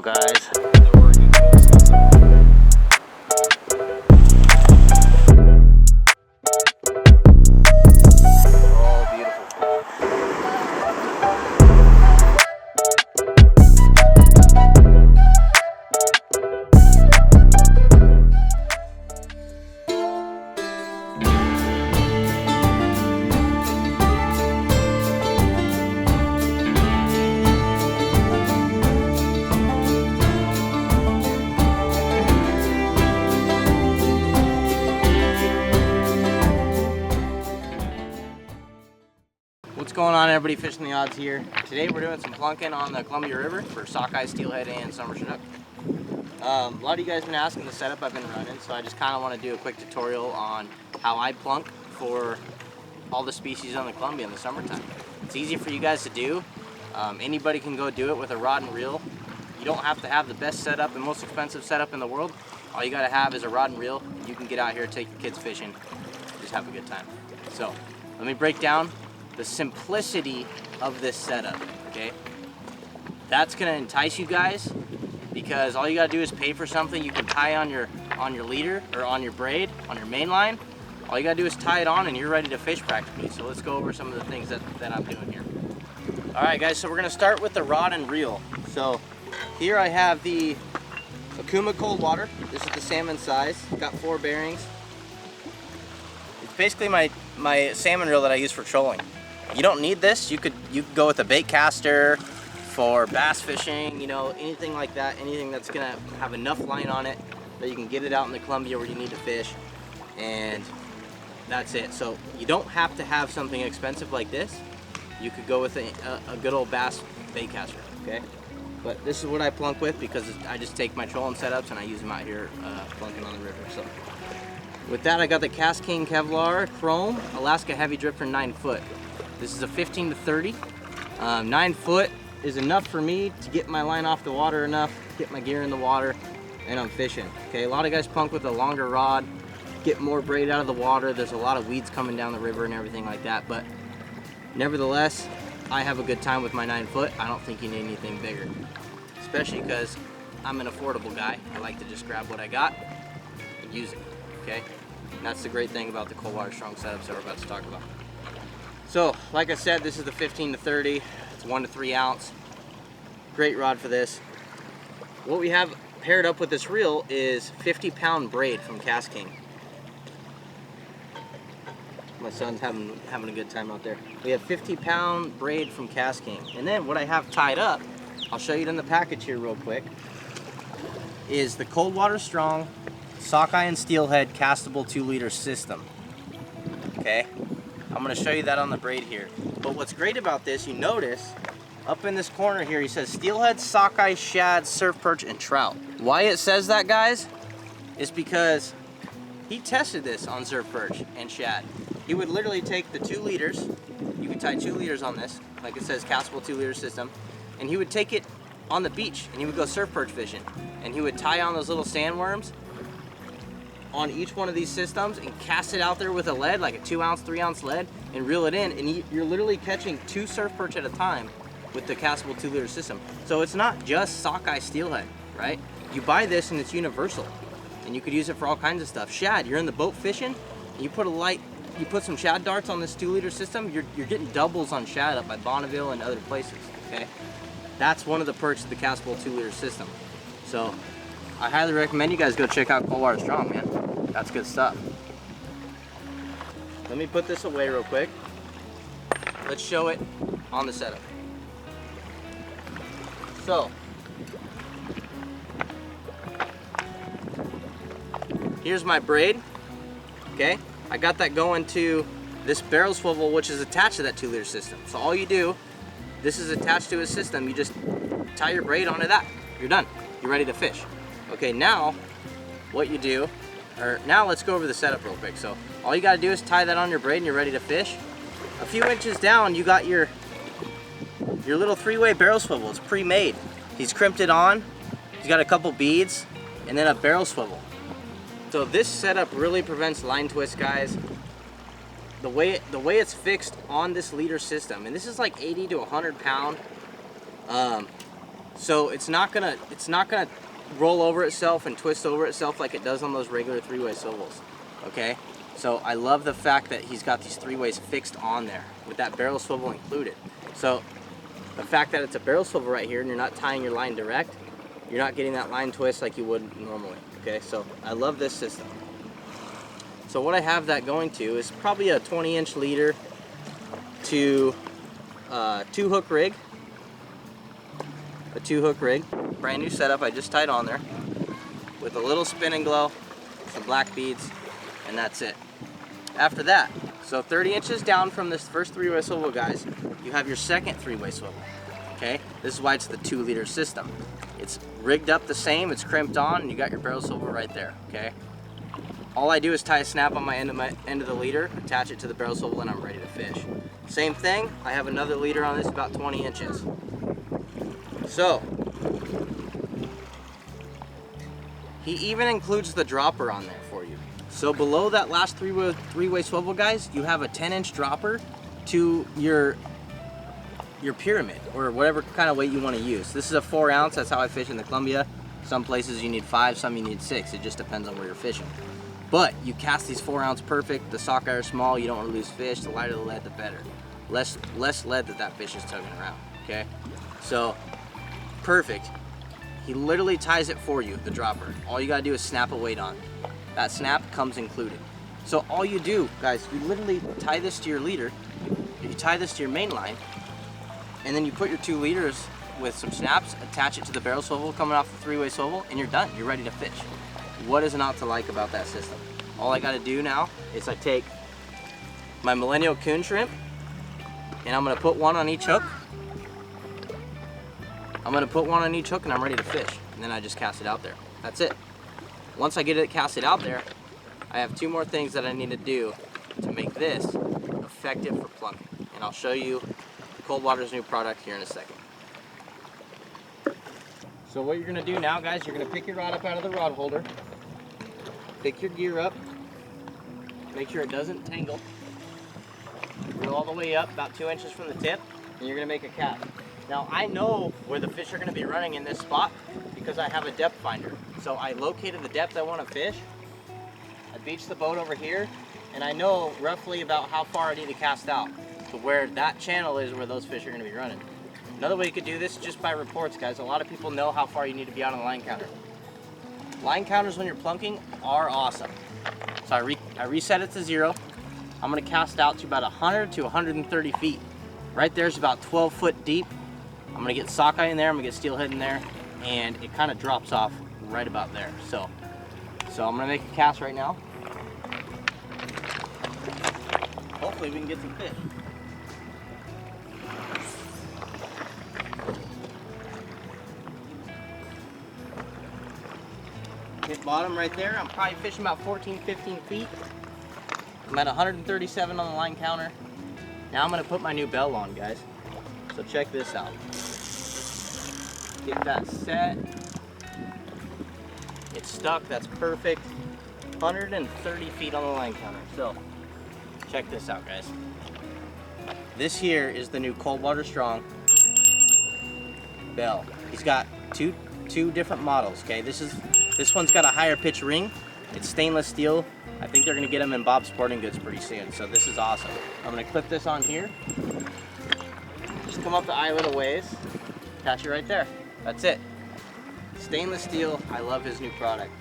go, guys. What's going on, everybody? Fishing the Odds here. Today we're doing some plunking on the Columbia River for sockeye, steelhead, and summer chinook. A lot of you guys have been asking the setup I've been running, so I just kind of want to do a quick tutorial on how I plunk for all the species on the Columbia in the summertime. It's easy for you guys to do. Anybody can go do it with a rod and reel. You don't have to have the best setup and most expensive setup in the world. All you got to have is a rod and reel. You can get out here, take your kids fishing, just have a good time. So let me break down the simplicity of this setup, okay? That's gonna entice you guys because all you gotta do is pay for something you can tie on your leader or on your braid, on your main line. All you gotta do is tie it on and you're ready to fish practically. So let's go over some of the things that I'm doing here. All right, guys, so we're gonna start with the rod and reel. So here I have the Akuma cold water. This is the salmon size. It's got 4 bearings. It's basically my salmon reel that I use for trolling. You don't need this. You could go with a bait caster for bass fishing, you know, anything like that, anything that's gonna have enough line on it that you can get it out in the Columbia where you need to fish, and that's it. So you don't have to have something expensive like this. You could go with a good old bass bait caster, okay? But this is what I plunk with because I just take my trolling setups and I use them out here plunking on the river. So with that, I got the Cast King Kevlar Chrome Alaska Heavy Drifter 9 foot. This is a 15 to 30. 9 foot is enough for me to get my line off the water enough, get my gear in the water, and I'm fishing. Okay, a lot of guys plunk with a longer rod, get more braid out of the water. There's a lot of weeds coming down the river and everything like that, but nevertheless, I have a good time with my 9 foot. I don't think you need anything bigger, especially because I'm an affordable guy. I like to just grab what I got and use it, okay? And that's the great thing about the cold water strong setups that we're about to talk about. So, like I said, this is the 15 to 30. It's 1 to 3 ounce. Great rod for this. What we have paired up with this reel is 50-pound braid from Cast King. My son's having a good time out there. We have 50-pound braid from Cast King. And then what I have tied up, I'll show you it in the package here real quick, is the Cold Water Strong Sockeye and Steelhead Castable 2-liter system. Okay? I'm going to show you that on the braid here. But what's great about this, you notice up in this corner here, he says steelhead, sockeye, shad, surf perch, and trout. Why it says that, guys, is because he tested this on surf perch and shad. He would literally take the 2 liters, you can tie 2 liters on this, like it says castable 2-liter system, and he would take it on the beach and he would go surf perch fishing. And he would tie on those little sandworms on each one of these systems and cast it out there with a lead, like a 2-ounce, 3-ounce lead, and reel it in, and you're literally catching 2 surf perch at a time with the castable 2-liter system. So it's not just sockeye steelhead, right? You buy this and it's universal, and you could use it for all kinds of stuff. Shad, you're in the boat fishing, and you put some shad darts on this 2-liter system, you're getting doubles on shad up by Bonneville and other places, okay? That's one of the perks of the castable 2-liter system. So I highly recommend you guys go check out Cold Water Strong, man. That's good stuff. Let me put this away real quick. Let's show it on the setup. So, here's my braid, okay? I got that going to this barrel swivel, which is attached to that 2-liter system. So all you do, this is attached to a system, you just tie your braid onto that. You're done. You're ready to fish. Okay, now what you do, now let's go over the setup real quick. So all you gotta do is tie that on your braid and you're ready to fish. A few inches down, you got your little 3-way barrel swivel. It's pre-made. He's crimped it on. He's got a couple beads and then a barrel swivel. So this setup really prevents line twists, guys. The way it's fixed on this leader system, and this is like 80 to 100 pound So it's not gonna roll over itself and twist over itself like it does on those regular 3-way swivels. Okay? So I love the fact that he's got these 3-ways fixed on there with that barrel swivel included. So the fact that it's a barrel swivel right here and you're not tying your line direct, you're not getting that line twist like you would normally. Okay, so I love this system. So what I have that going to is probably a 20-inch leader to 2-hook rig. A 2-hook rig. Brand new setup I just tied on there with a little spin and glow, some black beads, and that's it. After that, so 30 inches down from this first 3-way swivel, guys, you have your second 3-way swivel. Okay, this is why it's the 2-liter system. It's rigged up the same, it's crimped on, and you got your barrel swivel right there. Okay, all I do is tie a snap on my end of the leader, attach it to the barrel swivel, and I'm ready to fish. Same thing, I have another leader on this about 20 inches. So he even includes the dropper on there for you. So below that last 3-way swivel, guys, you have a 10-inch dropper to your pyramid, or whatever kind of weight you want to use. This is a 4 ounce, that's how I fish in the Columbia. Some places you need 5, some you need 6. It just depends on where you're fishing. But you cast these 4 ounce perfect. The sockeye are small, you don't want to lose fish. The lighter the lead, the better. Less lead that fish is tugging around, okay? So, perfect. He literally ties it for you, the dropper. All you gotta do is snap a weight on. That snap comes included. So all you do, guys, you literally tie this to your leader, you tie this to your main line, and then you put your 2 leaders with some snaps, attach it to the barrel swivel coming off the 3-way swivel, and you're done. You're ready to fish. What is not to like about that system? All I gotta do now is I take my Millennial Coon shrimp, and I'm gonna put one on each hook. I'm gonna put one on each hook and I'm ready to fish. And then I just cast it out there. That's it. Once I get it casted out there, I have 2 more things that I need to do to make this effective for plunking. And I'll show you Coldwater's new product here in a second. So what you're gonna do now, guys, you're gonna pick your rod up out of the rod holder, pick your gear up, make sure it doesn't tangle, reel all the way up about 2 inches from the tip, and you're gonna make a cast. Now I know where the fish are gonna be running in this spot because I have a depth finder. So I located the depth I wanna fish, I beached the boat over here, and I know roughly about how far I need to cast out to where that channel is where those fish are gonna be running. Another way you could do this is just by reports, guys. A lot of people know how far you need to be out on the line counter. Line counters when you're plunking are awesome. So I reset it to 0. I'm gonna cast out to about 100 to 130 feet. Right there's about 12 foot deep. I'm gonna get sockeye in there, I'm gonna get steelhead in there, and it kind of drops off right about there. So I'm gonna make a cast right now. Hopefully we can get some fish. Hit bottom right there. I'm probably fishing about 14, 15 feet. I'm at 137 on the line counter. Now I'm gonna put my new bell on, guys. So check this out. Get that set. It's stuck, that's perfect. 130 feet on the line counter. So check this out, guys. This here is the new Coldwater Strong bell. He's got two different models, okay? This one's got a higher pitch ring. It's stainless steel. I think they're gonna get them in Bob's Sporting Goods pretty soon, so this is awesome. I'm gonna clip this on here. Just come up the eye a little ways, attach it right there. That's it. Stainless steel, I love his new product.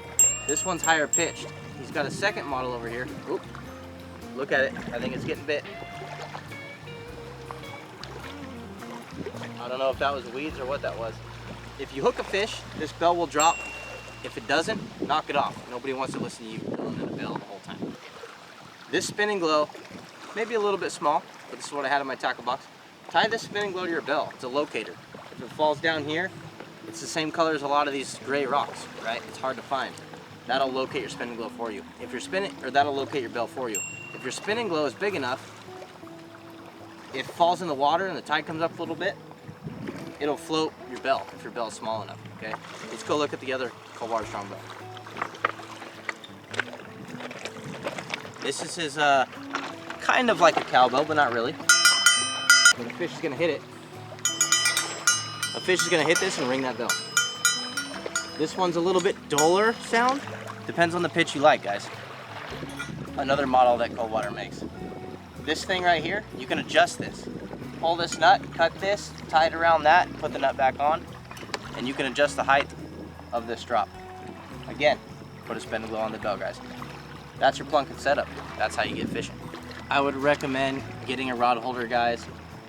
This one's higher pitched. He's got a second model over here. Oop, look at it, I think it's getting bit. I don't know if that was weeds or what that was. If you hook a fish, this bell will drop. If it doesn't, knock it off. Nobody wants to listen to you pulling in the bell the whole time. This spinning glow, maybe a little bit small, but this is what I had in my tackle box. Tie this spinning glow to your bell. It's a locator. If it falls down here, it's the same color as a lot of these gray rocks, right? It's hard to find. That'll locate your spinning glow for you. If you're spinning, or that'll locate your bell for you. If your spinning glow is big enough, if it falls in the water and the tide comes up a little bit, it'll float your bell if your bell's small enough, okay? Let's go look at the other Coldwater Strong bell. This is his, kind of like a cowbell, but not really. When the fish is gonna hit it, a fish is gonna hit this and ring that bell. This one's a little bit duller sound. Depends on the pitch you like, guys. Another model that Coldwater makes. This thing right here, you can adjust this. Pull this nut, cut this, tie it around that, put the nut back on, and you can adjust the height of this drop. Again, put a spindle wheel on the bell, guys. That's your plunking setup. That's how you get fishing. I would recommend getting a rod holder, guys.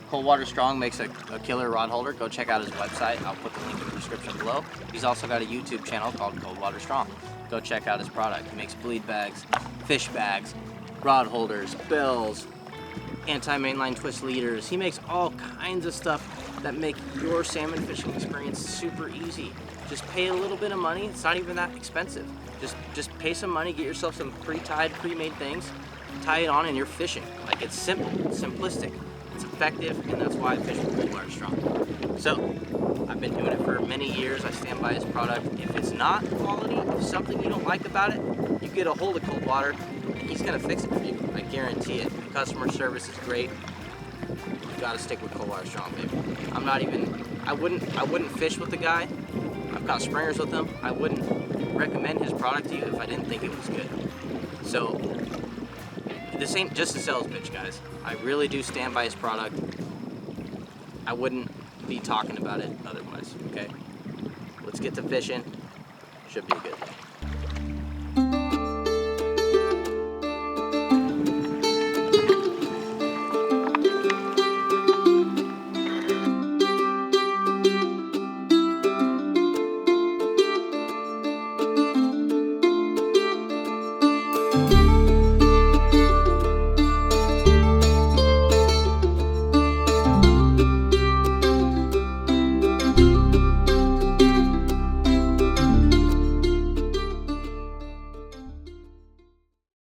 Coldwater Strong makes a killer rod holder. Go check out his website. I'll put the link in the description below. He's also got a YouTube channel called Coldwater Strong. Go check out his product. He makes bleed bags, fish bags, rod holders, bells, anti-mainline twist leaders. He makes all kinds of stuff that make your salmon fishing experience super easy. Just pay a little bit of money. It's not even that expensive. Just pay some money, get yourself some pre-tied, pre-made things, tie it on, and you're fishing. Like, it's simple, it's simplistic. It's effective, and that's why I fish with Coldwater Strong. So, I've been doing it for many years. I stand by his product. If it's not quality, if something you don't like about it, you get a hold of Coldwater, and he's gonna fix it for you. I guarantee it. The customer service is great. You gotta stick with Coldwater Strong, baby. I wouldn't fish with the guy. I've got springers with him. I wouldn't recommend his product to you if I didn't think it was good. So, this ain't just a sales pitch, guys. I really do stand by his product. I wouldn't be talking about it otherwise, okay? Let's get to fishing. Should be good.